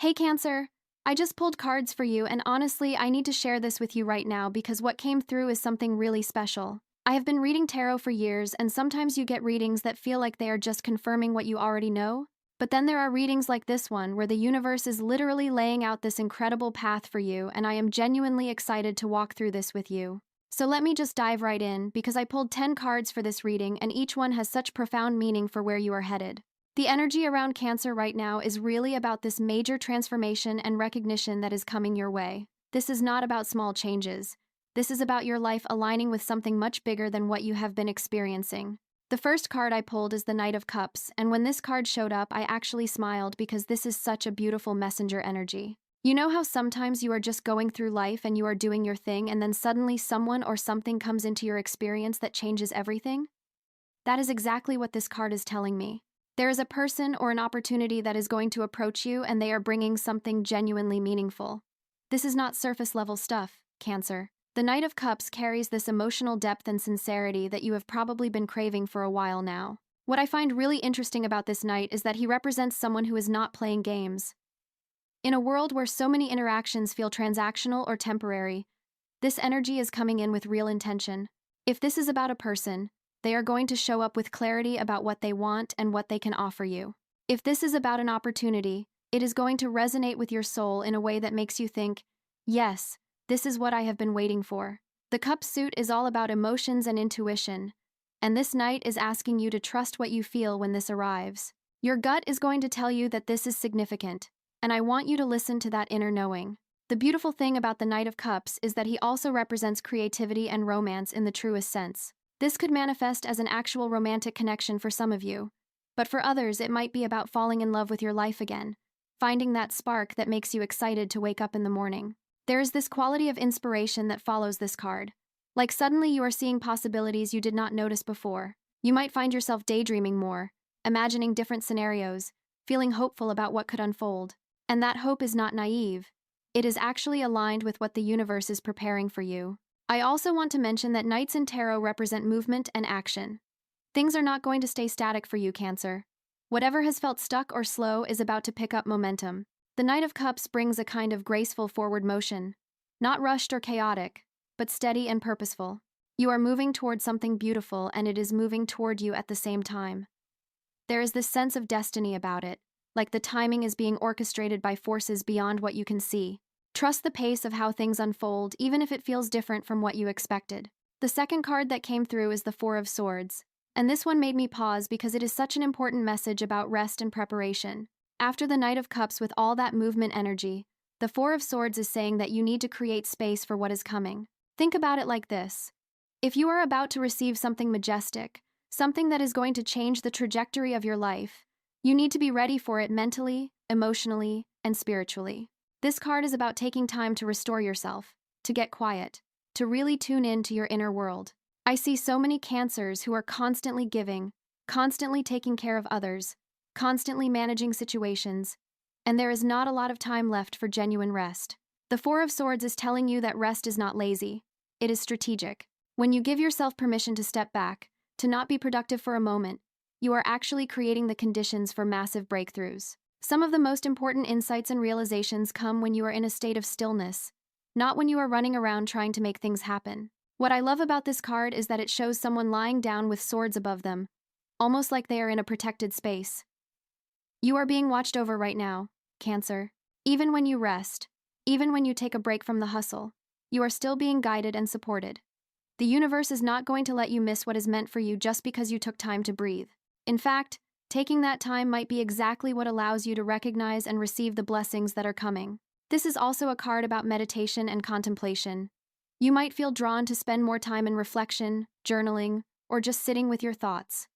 Hey Cancer, I just pulled cards for you and honestly I need to share this with you right now because what came through is something really special. I have been reading tarot for years and sometimes you get readings that feel like they are just confirming what you already know. But then there are readings like this one where the universe is literally laying out this incredible path for you and I am genuinely excited to walk through this with you. So let me just dive right in because I pulled 10 cards for this reading and each one has such profound meaning for where you are headed. The energy around Cancer right now is really about this major transformation and recognition that is coming your way. This is not about small changes. This is about your life aligning with something much bigger than what you have been experiencing. The first card I pulled is the Knight of Cups, and when this card showed up, I actually smiled because this is such a beautiful messenger energy. You know how sometimes you are just going through life and you are doing your thing and then suddenly someone or something comes into your experience that changes everything? That is exactly what this card is telling me. There is a person or an opportunity that is going to approach you and they are bringing something genuinely meaningful. This is not surface-level stuff, Cancer. The Knight of Cups carries this emotional depth and sincerity that you have probably been craving for a while now. What I find really interesting about this knight is that he represents someone who is not playing games. In a world where so many interactions feel transactional or temporary, this energy is coming in with real intention. If this is about a person, they are going to show up with clarity about what they want and what they can offer you. If this is about an opportunity, it is going to resonate with your soul in a way that makes you think, yes, this is what I have been waiting for. The Cup suit is all about emotions and intuition, and this knight is asking you to trust what you feel when this arrives. Your gut is going to tell you that this is significant, and I want you to listen to that inner knowing. The beautiful thing about the Knight of Cups is that he also represents creativity and romance in the truest sense. This could manifest as an actual romantic connection for some of you, but for others it might be about falling in love with your life again, finding that spark that makes you excited to wake up in the morning. There is this quality of inspiration that follows this card. Like suddenly you are seeing possibilities you did not notice before. You might find yourself daydreaming more, imagining different scenarios, feeling hopeful about what could unfold. And that hope is not naive. It is actually aligned with what the universe is preparing for you. I also want to mention that knights in tarot represent movement and action. Things are not going to stay static for you, Cancer. Whatever has felt stuck or slow is about to pick up momentum. The Knight of Cups brings a kind of graceful forward motion, not rushed or chaotic, but steady and purposeful. You are moving toward something beautiful and it is moving toward you at the same time. There is this sense of destiny about it, like the timing is being orchestrated by forces beyond what you can see. Trust the pace of how things unfold, even if it feels different from what you expected. The second card that came through is the Four of Swords, and this one made me pause because it is such an important message about rest and preparation. After the Knight of Cups with all that movement energy, the Four of Swords is saying that you need to create space for what is coming. Think about it like this. If you are about to receive something majestic, something that is going to change the trajectory of your life, you need to be ready for it mentally, emotionally, and spiritually. This card is about taking time to restore yourself, to get quiet, to really tune in to your inner world. I see so many Cancers who are constantly giving, constantly taking care of others, constantly managing situations, and there is not a lot of time left for genuine rest. The Four of Swords is telling you that rest is not lazy, it is strategic. When you give yourself permission to step back, to not be productive for a moment, you are actually creating the conditions for massive breakthroughs. Some of the most important insights and realizations come when you are in a state of stillness, not when you are running around trying to make things happen. What I love about this card is that it shows someone lying down with swords above them, almost like they are in a protected space. You are being watched over right now, Cancer. Even when you rest, even when you take a break from the hustle, you are still being guided and supported. The universe is not going to let you miss what is meant for you just because you took time to breathe. In fact, taking that time might be exactly what allows you to recognize and receive the blessings that are coming. This is also a card about meditation and contemplation. You might feel drawn to spend more time in reflection, journaling, or just sitting with your thoughts.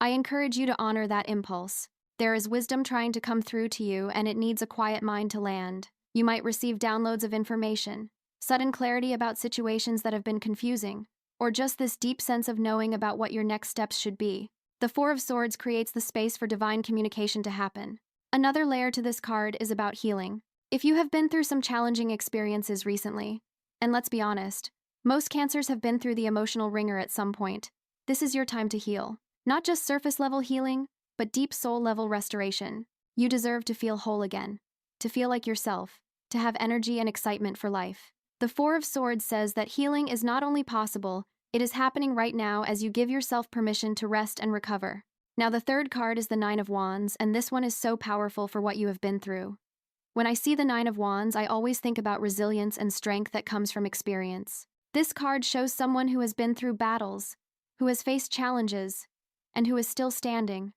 I encourage you to honor that impulse. There is wisdom trying to come through to you, and it needs a quiet mind to land. You might receive downloads of information, sudden clarity about situations that have been confusing, or just this deep sense of knowing about what your next steps should be. The Four of Swords creates the space for divine communication to happen. Another layer to this card is about healing. If you have been through some challenging experiences recently, and let's be honest, most Cancers have been through the emotional ringer at some point, this is your time to heal. Not just surface-level healing, but deep soul-level restoration. You deserve to feel whole again. to feel like yourself, to have energy and excitement for life. The Four of Swords says that healing is not only possible, it is happening right now as you give yourself permission to rest and recover. Now, the third card is the Nine of Wands, and this one is so powerful for what you have been through. When I see the Nine of Wands, I always think about resilience and strength that comes from experience. This card shows someone who has been through battles, who has faced challenges, and who is still standing.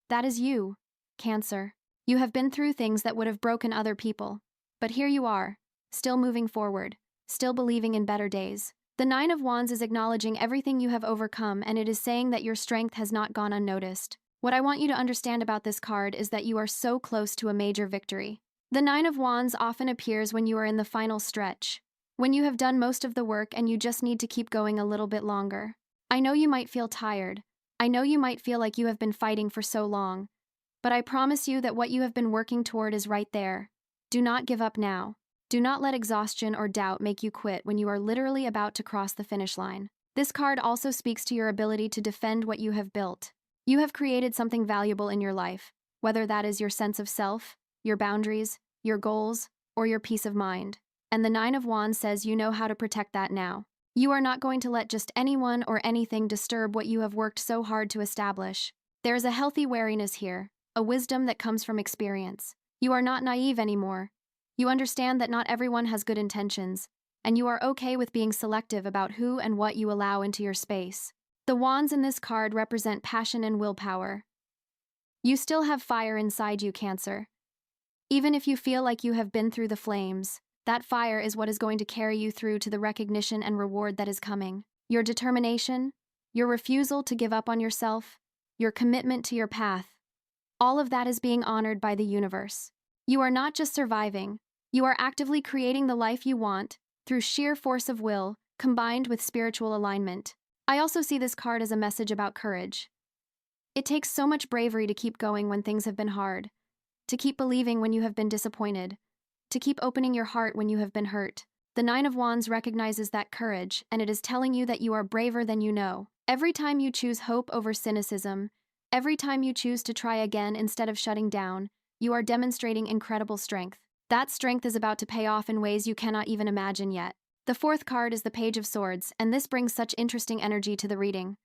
That is you, Cancer. You have been through things that would have broken other people, but here you are, still moving forward, still believing in better days. The Nine of Wands is acknowledging everything you have overcome, and it is saying that your strength has not gone unnoticed. What I want you to understand about this card is that you are so close to a major victory. The Nine of Wands often appears when you are in the final stretch, when you have done most of the work and you just need to keep going a little bit longer. I know you might feel tired. I know you might feel like you have been fighting for so long, but I promise you that what you have been working toward is right there. Do not give up now. Do not let exhaustion or doubt make you quit when you are literally about to cross the finish line. This card also speaks to your ability to defend what you have built. You have created something valuable in your life, whether that is your sense of self, your boundaries, your goals, or your peace of mind. And the Nine of Wands says you know how to protect that now. You are not going to let just anyone or anything disturb what you have worked so hard to establish. There is a healthy wariness here, a wisdom that comes from experience. You are not naive anymore. You understand that not everyone has good intentions, and you are okay with being selective about who and what you allow into your space. The wands in this card represent passion and willpower. You still have fire inside you, Cancer. Even if you feel like you have been through the flames, that fire is what is going to carry you through to the recognition and reward that is coming. Your determination, your refusal to give up on yourself, your commitment to your path, all of that is being honored by the universe. You are not just surviving, you are actively creating the life you want through sheer force of will, combined with spiritual alignment. I also see this card as a message about courage. It takes so much bravery to keep going when things have been hard, to keep believing when you have been disappointed, to keep opening your heart when you have been hurt. The Nine of Wands recognizes that courage, and it is telling you that you are braver than you know. Every time you choose hope over cynicism, every time you choose to try again instead of shutting down, you are demonstrating incredible strength. That strength is about to pay off in ways you cannot even imagine yet. The fourth card is the Page of Swords, and this brings such interesting energy to the reading.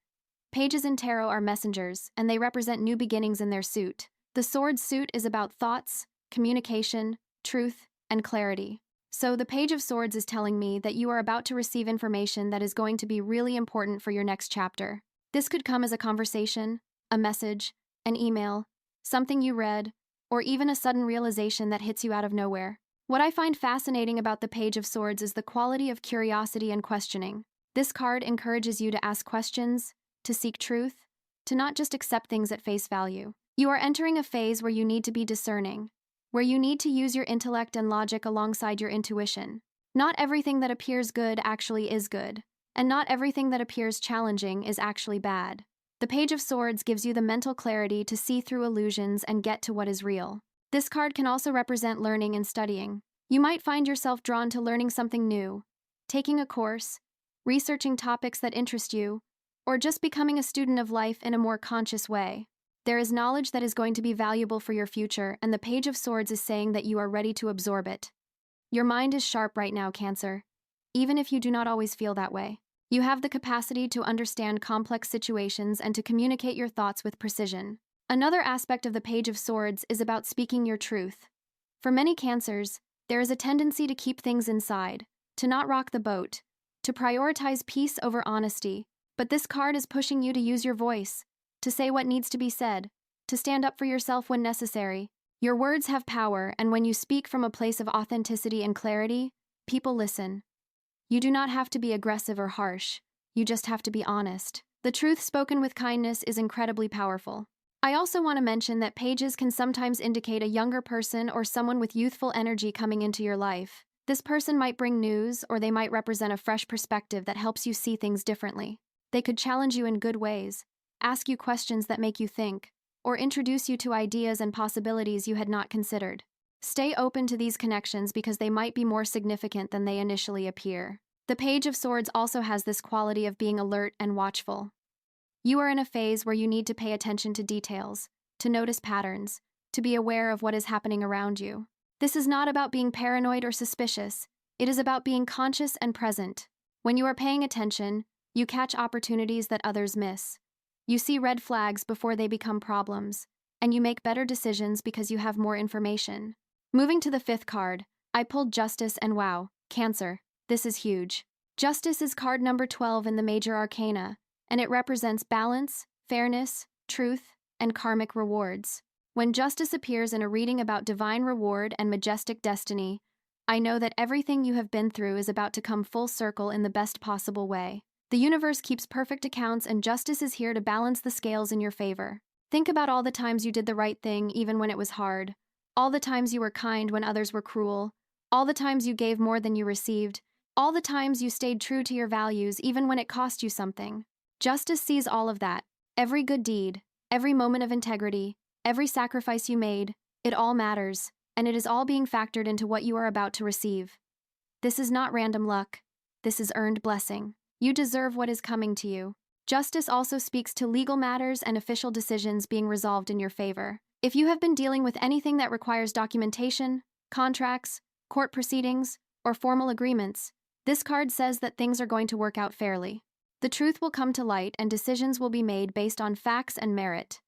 Pages in tarot are messengers, and they represent new beginnings in their suit. The sword suit is about thoughts, communication, truth, and clarity. So the Page of Swords is telling me that you are about to receive information that is going to be really important for your next chapter. This could come as a conversation, a message, an email, something you read, or even a sudden realization that hits you out of nowhere. What I find fascinating about the Page of Swords is the quality of curiosity and questioning. This card encourages you to ask questions, to seek truth, to not just accept things at face value. You are entering a phase where you need to be discerning, where you need to use your intellect and logic alongside your intuition. Not everything that appears good actually is good, and not everything that appears challenging is actually bad. The Page of Swords gives you the mental clarity to see through illusions and get to what is real. This card can also represent learning and studying. You might find yourself drawn to learning something new, taking a course, researching topics that interest you, or just becoming a student of life in a more conscious way. There is knowledge that is going to be valuable for your future, and the Page of Swords is saying that you are ready to absorb it. Your mind is sharp right now, Cancer, even if you do not always feel that way. You have the capacity to understand complex situations and to communicate your thoughts with precision. Another aspect of the Page of Swords is about speaking your truth. For many Cancers, there is a tendency to keep things inside, to not rock the boat, to prioritize peace over honesty. But this card is pushing you to use your voice, to say what needs to be said, to stand up for yourself when necessary. Your words have power, and when you speak from a place of authenticity and clarity, people listen. You do not have to be aggressive or harsh. You just have to be honest. The truth spoken with kindness is incredibly powerful. I also want to mention that pages can sometimes indicate a younger person or someone with youthful energy coming into your life. This person might bring news, or they might represent a fresh perspective that helps you see things differently. They could challenge you in good ways, ask you questions that make you think, or introduce you to ideas and possibilities you had not considered. Stay open to these connections because they might be more significant than they initially appear. The Page of Swords also has this quality of being alert and watchful. You are in a phase where you need to pay attention to details, to notice patterns, to be aware of what is happening around you. This is not about being paranoid or suspicious. It is about being conscious and present. When you are paying attention, you catch opportunities that others miss. You see red flags before they become problems, and you make better decisions because you have more information. Moving to the fifth card, I pulled Justice and wow, Cancer. This is huge. Justice is card number 12 in the major arcana, and it represents balance, fairness, truth, and karmic rewards. When justice appears in a reading about divine reward and majestic destiny, I know that everything you have been through is about to come full circle in the best possible way. The universe keeps perfect accounts, and justice is here to balance the scales in your favor. Think about all the times you did the right thing even when it was hard, all the times you were kind when others were cruel, all the times you gave more than you received, all the times you stayed true to your values even when it cost you something. Justice sees all of that. Every good deed, every moment of integrity, every sacrifice you made, it all matters, and it is all being factored into what you are about to receive. This is not random luck. This is earned blessing. You deserve what is coming to you. Justice also speaks to legal matters and official decisions being resolved in your favor. If you have been dealing with anything that requires documentation, contracts, court proceedings, or formal agreements, this card says that things are going to work out fairly. The truth will come to light and decisions will be made based on facts and merit.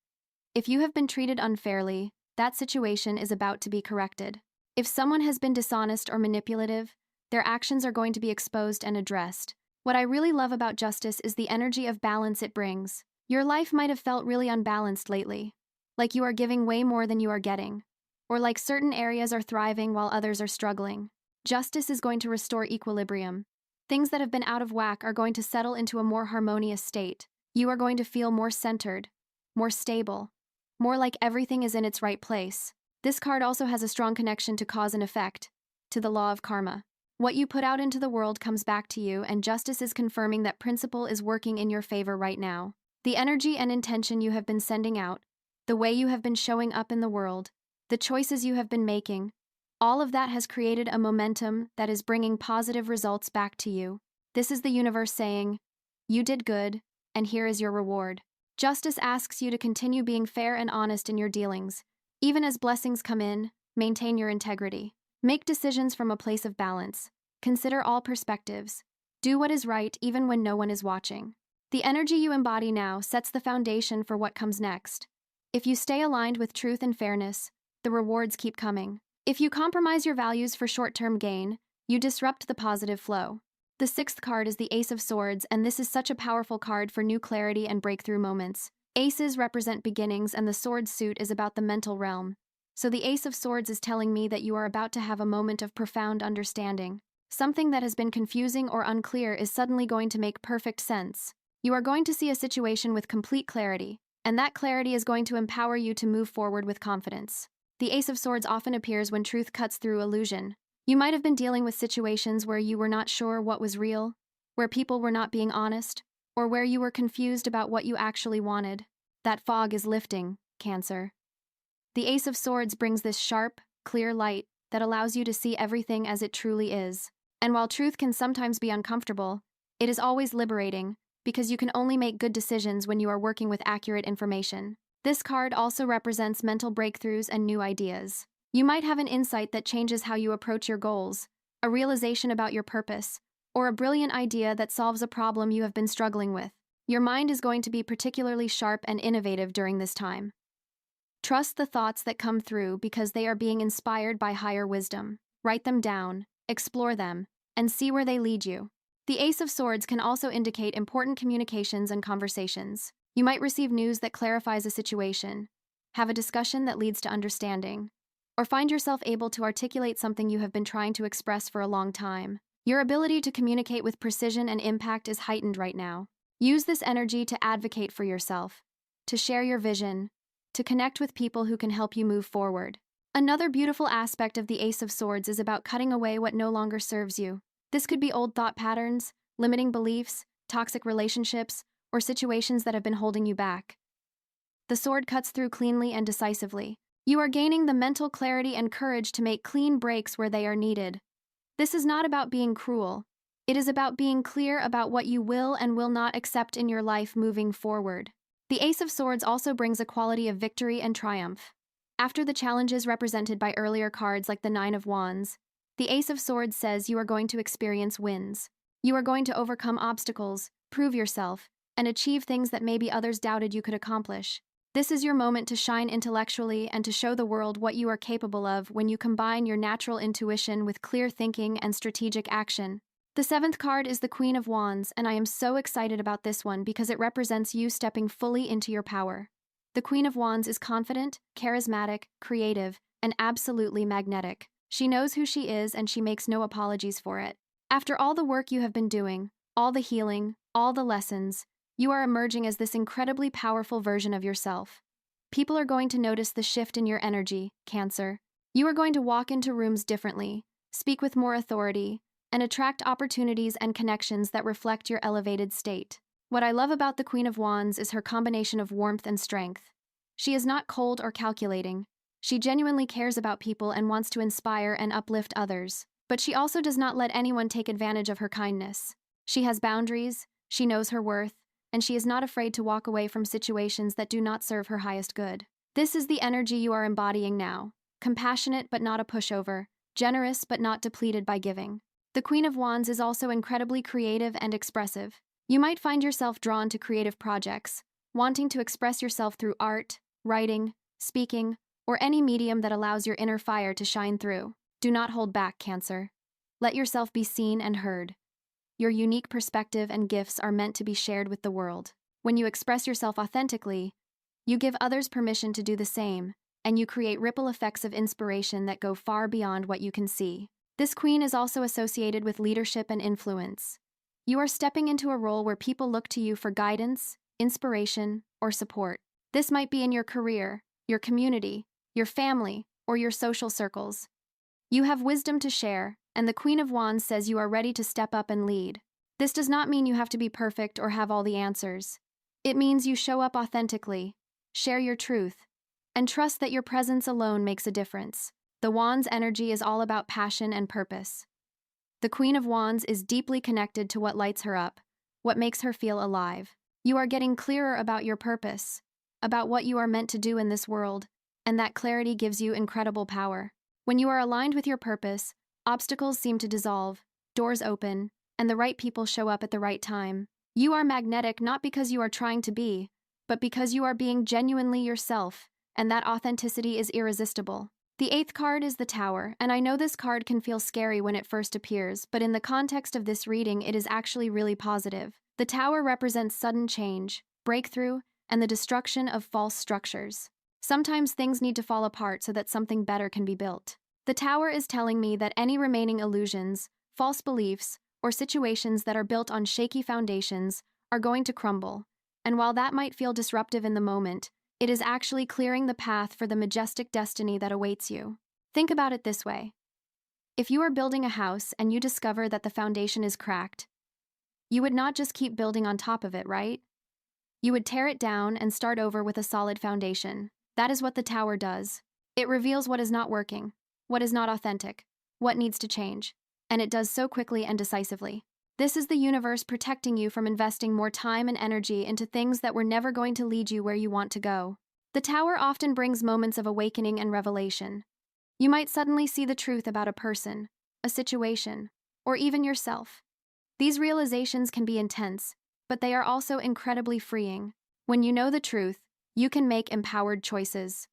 If you have been treated unfairly, that situation is about to be corrected. If someone has been dishonest or manipulative, their actions are going to be exposed and addressed. What I really love about justice is the energy of balance it brings. Your life might have felt really unbalanced lately, like you are giving way more than you are getting, or like certain areas are thriving while others are struggling. Justice is going to restore equilibrium. Things that have been out of whack are going to settle into a more harmonious state. You are going to feel more centered, more stable, more like everything is in its right place. This card also has a strong connection to cause and effect, to the law of karma. What you put out into the world comes back to you, and justice is confirming that principle is working in your favor right now. The energy and intention you have been sending out, the way you have been showing up in the world, the choices you have been making, all of that has created a momentum that is bringing positive results back to you. This is the universe saying, you did good, and here is your reward. Justice asks you to continue being fair and honest in your dealings. Even as blessings come in, maintain your integrity. Make decisions from a place of balance. Consider all perspectives. Do what is right even when no one is watching. The energy you embody now sets the foundation for what comes next. If you stay aligned with truth and fairness, the rewards keep coming. If you compromise your values for short-term gain, you disrupt the positive flow. The sixth card is the Ace of Swords, and this is such a powerful card for new clarity and breakthrough moments. Aces represent beginnings, and the sword suit is about the mental realm. So the Ace of Swords is telling me that you are about to have a moment of profound understanding. Something that has been confusing or unclear is suddenly going to make perfect sense. You are going to see a situation with complete clarity, and that clarity is going to empower you to move forward with confidence. The Ace of Swords often appears when truth cuts through illusion. You might have been dealing with situations where you were not sure what was real, where people were not being honest, or where you were confused about what you actually wanted. That fog is lifting, Cancer. The Ace of Swords brings this sharp, clear light that allows you to see everything as it truly is. And while truth can sometimes be uncomfortable, it is always liberating, because you can only make good decisions when you are working with accurate information. This card also represents mental breakthroughs and new ideas. You might have an insight that changes how you approach your goals, a realization about your purpose, or a brilliant idea that solves a problem you have been struggling with. Your mind is going to be particularly sharp and innovative during this time. Trust the thoughts that come through because they are being inspired by higher wisdom. Write them down, explore them, and see where they lead you. The Ace of Swords can also indicate important communications and conversations. You might receive news that clarifies a situation, have a discussion that leads to understanding, or find yourself able to articulate something you have been trying to express for a long time. Your ability to communicate with precision and impact is heightened right now. Use this energy to advocate for yourself, to share your vision, to connect with people who can help you move forward. Another beautiful aspect of the Ace of Swords is about cutting away what no longer serves you. This could be old thought patterns, limiting beliefs, toxic relationships, or situations that have been holding you back. The sword cuts through cleanly and decisively. You are gaining the mental clarity and courage to make clean breaks where they are needed. This is not about being cruel. It is about being clear about what you will and will not accept in your life moving forward. The Ace of Swords also brings a quality of victory and triumph. After the challenges represented by earlier cards like the Nine of Wands, the Ace of Swords says you are going to experience wins. You are going to overcome obstacles, prove yourself, and achieve things that maybe others doubted you could accomplish. This is your moment to shine intellectually and to show the world what you are capable of when you combine your natural intuition with clear thinking and strategic action. The seventh card is the Queen of Wands, and I am so excited about this one because it represents you stepping fully into your power. The Queen of Wands is confident, charismatic, creative, and absolutely magnetic. She knows who she is and she makes no apologies for it. After all the work you have been doing, all the healing, all the lessons, you are emerging as this incredibly powerful version of yourself. People are going to notice the shift in your energy, Cancer. You are going to walk into rooms differently, speak with more authority, and attract opportunities and connections that reflect your elevated state. What I love about the Queen of Wands is her combination of warmth and strength. She is not cold or calculating. She genuinely cares about people and wants to inspire and uplift others. But she also does not let anyone take advantage of her kindness. She has boundaries, she knows her worth, and she is not afraid to walk away from situations that do not serve her highest good. This is the energy you are embodying now. Compassionate but not a pushover, generous but not depleted by giving. The Queen of Wands is also incredibly creative and expressive. You might find yourself drawn to creative projects, wanting to express yourself through art, writing, speaking, or any medium that allows your inner fire to shine through. Do not hold back, Cancer. Let yourself be seen and heard. Your unique perspective and gifts are meant to be shared with the world. When you express yourself authentically, you give others permission to do the same, and you create ripple effects of inspiration that go far beyond what you can see. This queen is also associated with leadership and influence. You are stepping into a role where people look to you for guidance, inspiration, or support. This might be in your career, your community, your family, or your social circles. You have wisdom to share, and the Queen of Wands says you are ready to step up and lead. This does not mean you have to be perfect or have all the answers. It means you show up authentically, share your truth, and trust that your presence alone makes a difference. The Wands energy is all about passion and purpose. The Queen of Wands is deeply connected to what lights her up, what makes her feel alive. You are getting clearer about your purpose, about what you are meant to do in this world, and that clarity gives you incredible power. When you are aligned with your purpose, obstacles seem to dissolve, doors open, and the right people show up at the right time. You are magnetic not because you are trying to be, but because you are being genuinely yourself, and that authenticity is irresistible. The eighth card is the Tower, and I know this card can feel scary when it first appears, but in the context of this reading, it is actually really positive. The Tower represents sudden change, breakthrough, and the destruction of false structures. Sometimes things need to fall apart so that something better can be built. The Tower is telling me that any remaining illusions, false beliefs, or situations that are built on shaky foundations are going to crumble, and while that might feel disruptive in the moment, it is actually clearing the path for the majestic destiny that awaits you. Think about it this way. If you are building a house and you discover that the foundation is cracked, you would not just keep building on top of it, right? You would tear it down and start over with a solid foundation. That is what the Tower does. It reveals what is not working, what is not authentic, what needs to change, and it does so quickly and decisively. This is the universe protecting you from investing more time and energy into things that were never going to lead you where you want to go. The Tower often brings moments of awakening and revelation. You might suddenly see the truth about a person, a situation, or even yourself. These realizations can be intense, but they are also incredibly freeing. When you know the truth, you can make empowered choices.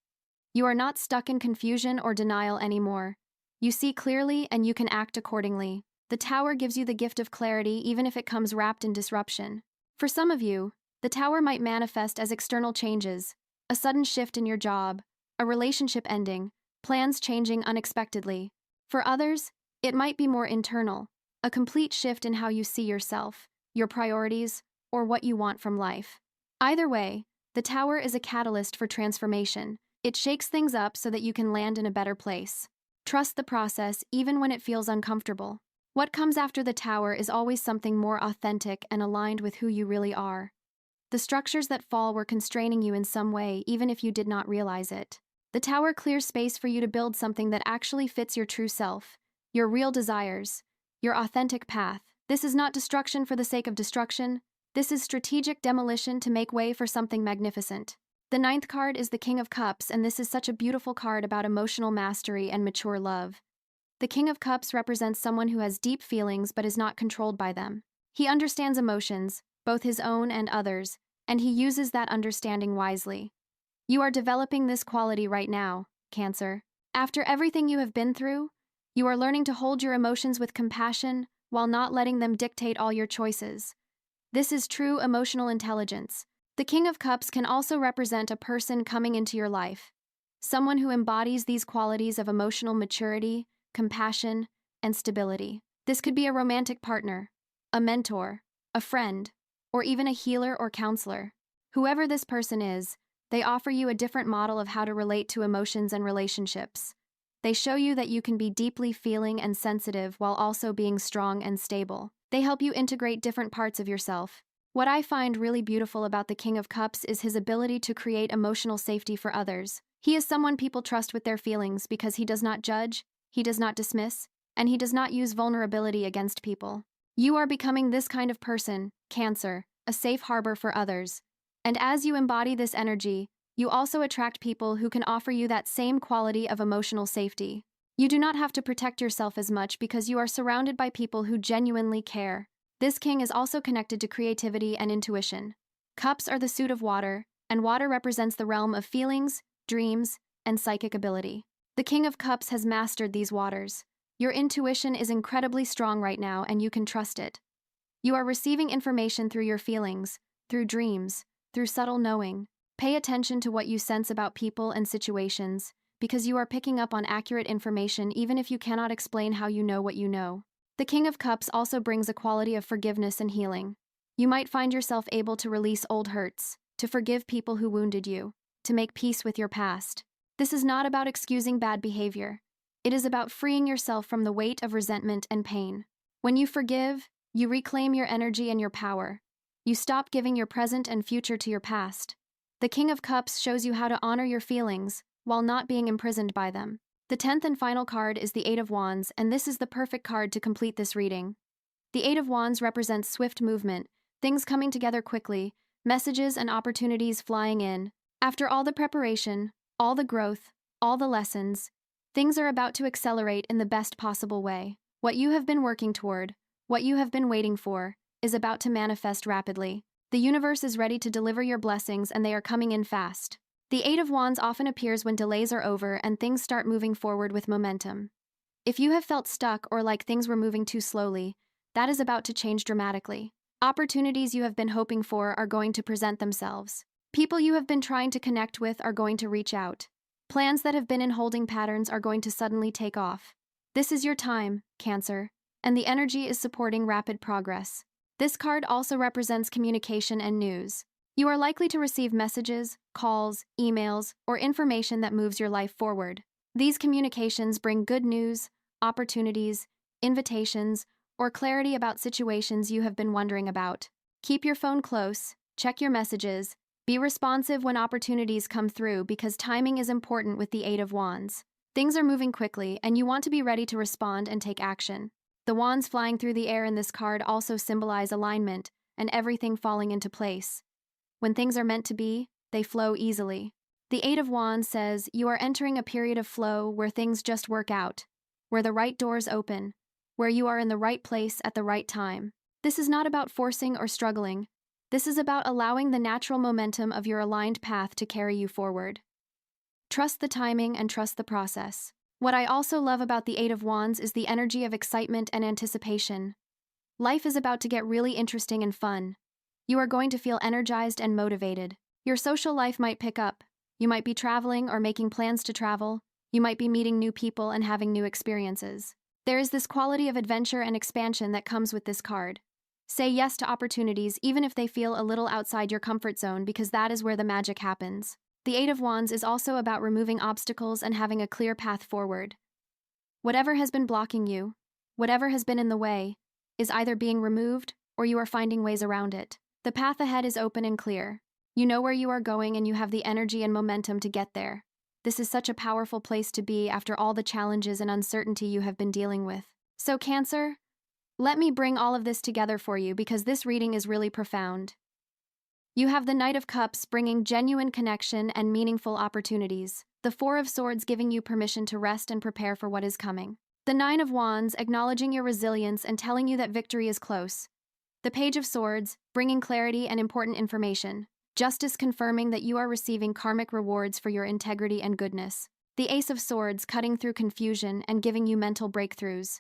You are not stuck in confusion or denial anymore. You see clearly and you can act accordingly. The Tower gives you the gift of clarity even if it comes wrapped in disruption. For some of you, the Tower might manifest as external changes, a sudden shift in your job, a relationship ending, plans changing unexpectedly. For others, it might be more internal, a complete shift in how you see yourself, your priorities, or what you want from life. Either way, the Tower is a catalyst for transformation. It shakes things up so that you can land in a better place. Trust the process even when it feels uncomfortable. What comes after the Tower is always something more authentic and aligned with who you really are. The structures that fall were constraining you in some way, even if you did not realize it. The Tower clears space for you to build something that actually fits your true self, your real desires, your authentic path. This is not destruction for the sake of destruction. This is strategic demolition to make way for something magnificent. The ninth card is the King of Cups, and this is such a beautiful card about emotional mastery and mature love. The King of Cups represents someone who has deep feelings but is not controlled by them. He understands emotions, both his own and others, and he uses that understanding wisely. You are developing this quality right now, Cancer. After everything you have been through, you are learning to hold your emotions with compassion while not letting them dictate all your choices. This is true emotional intelligence. The King of Cups can also represent a person coming into your life, someone who embodies these qualities of emotional maturity, compassion, and stability. This could be a romantic partner, a mentor, a friend, or even a healer or counselor. Whoever this person is, they offer you a different model of how to relate to emotions and relationships. They show you that you can be deeply feeling and sensitive while also being strong and stable. They help you integrate different parts of yourself. What I find really beautiful about the King of Cups is his ability to create emotional safety for others. He is someone people trust with their feelings because he does not judge, he does not dismiss, and he does not use vulnerability against people. You are becoming this kind of person, Cancer, a safe harbor for others. And as you embody this energy, you also attract people who can offer you that same quality of emotional safety. You do not have to protect yourself as much because you are surrounded by people who genuinely care. This king is also connected to creativity and intuition. Cups are the suit of water, and water represents the realm of feelings, dreams, and psychic ability. The King of Cups has mastered these waters. Your intuition is incredibly strong right now, and you can trust it. You are receiving information through your feelings, through dreams, through subtle knowing. Pay attention to what you sense about people and situations, because you are picking up on accurate information even if you cannot explain how you know what you know. The King of Cups also brings a quality of forgiveness and healing. You might find yourself able to release old hurts, to forgive people who wounded you, to make peace with your past. This is not about excusing bad behavior. It is about freeing yourself from the weight of resentment and pain. When you forgive, you reclaim your energy and your power. You stop giving your present and future to your past. The King of Cups shows you how to honor your feelings while not being imprisoned by them. The 10th and final card is the Eight of Wands, and this is the perfect card to complete this reading. The Eight of Wands represents swift movement, things coming together quickly, messages and opportunities flying in. After all the preparation, all the growth, all the lessons, things are about to accelerate in the best possible way. What you have been working toward, what you have been waiting for, is about to manifest rapidly. The universe is ready to deliver your blessings, and they are coming in fast. The Eight of Wands often appears when delays are over and things start moving forward with momentum. If you have felt stuck or like things were moving too slowly, that is about to change dramatically. Opportunities you have been hoping for are going to present themselves. People you have been trying to connect with are going to reach out. Plans that have been in holding patterns are going to suddenly take off. This is your time, Cancer, and the energy is supporting rapid progress. This card also represents communication and news. You are likely to receive messages, calls, emails, or information that moves your life forward. These communications bring good news, opportunities, invitations, or clarity about situations you have been wondering about. Keep your phone close, check your messages, be responsive when opportunities come through because timing is important with the Eight of Wands. Things are moving quickly, and you want to be ready to respond and take action. The wands flying through the air in this card also symbolize alignment and everything falling into place. When things are meant to be, they flow easily. The Eight of Wands says you are entering a period of flow where things just work out, where the right doors open, where you are in the right place at the right time. This is not about forcing or struggling. This is about allowing the natural momentum of your aligned path to carry you forward. Trust the timing and trust the process. What I also love about the Eight of Wands is the energy of excitement and anticipation. Life is about to get really interesting and fun. You are going to feel energized and motivated. Your social life might pick up. You might be traveling or making plans to travel. You might be meeting new people and having new experiences. There is this quality of adventure and expansion that comes with this card. Say yes to opportunities even if they feel a little outside your comfort zone because that is where the magic happens. The Eight of Wands is also about removing obstacles and having a clear path forward. Whatever has been blocking you, whatever has been in the way, is either being removed or you are finding ways around it. The path ahead is open and clear. You know where you are going and you have the energy and momentum to get there. This is such a powerful place to be after all the challenges and uncertainty you have been dealing with. So Cancer, let me bring all of this together for you because this reading is really profound. You have the Knight of Cups bringing genuine connection and meaningful opportunities. The Four of Swords giving you permission to rest and prepare for what is coming. The Nine of Wands acknowledging your resilience and telling you that victory is close. The Page of Swords bringing clarity and important information. Justice confirming that you are receiving karmic rewards for your integrity and goodness. The Ace of Swords cutting through confusion and giving you mental breakthroughs.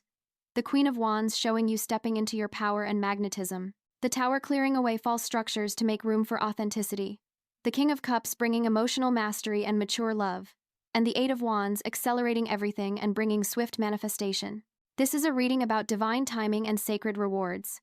The Queen of Wands showing you stepping into your power and magnetism. The Tower clearing away false structures to make room for authenticity. The King of Cups bringing emotional mastery and mature love. And the Eight of Wands accelerating everything and bringing swift manifestation. This is a reading about divine timing and sacred rewards.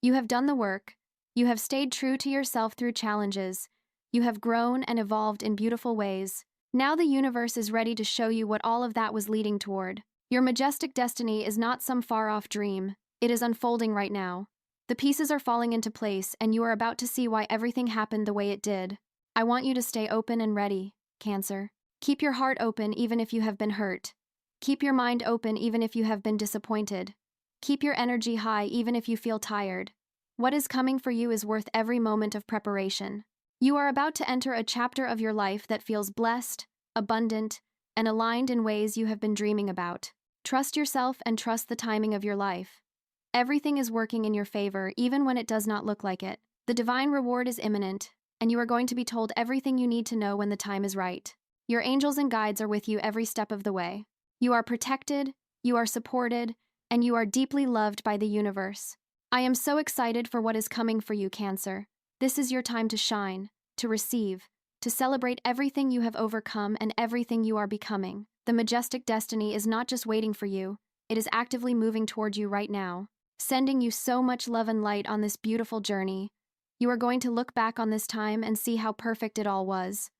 You have done the work. You have stayed true to yourself through challenges. You have grown and evolved in beautiful ways. Now the universe is ready to show you what all of that was leading toward. Your majestic destiny is not some far-off dream. It is unfolding right now. The pieces are falling into place, and you are about to see why everything happened the way it did. I want you to stay open and ready, Cancer. Keep your heart open even if you have been hurt. Keep your mind open even if you have been disappointed. Keep your energy high even if you feel tired. What is coming for you is worth every moment of preparation. You are about to enter a chapter of your life that feels blessed, abundant, and aligned in ways you have been dreaming about. Trust yourself and trust the timing of your life. Everything is working in your favor, even when it does not look like it. The divine reward is imminent, and you are going to be told everything you need to know when the time is right. Your angels and guides are with you every step of the way. You are protected, you are supported, and you are deeply loved by the universe. I am so excited for what is coming for you, Cancer. This is your time to shine, to receive, to celebrate everything you have overcome and everything you are becoming. The majestic destiny is not just waiting for you, it is actively moving toward you right now, sending you so much love and light on this beautiful journey. You are going to look back on this time and see how perfect it all was.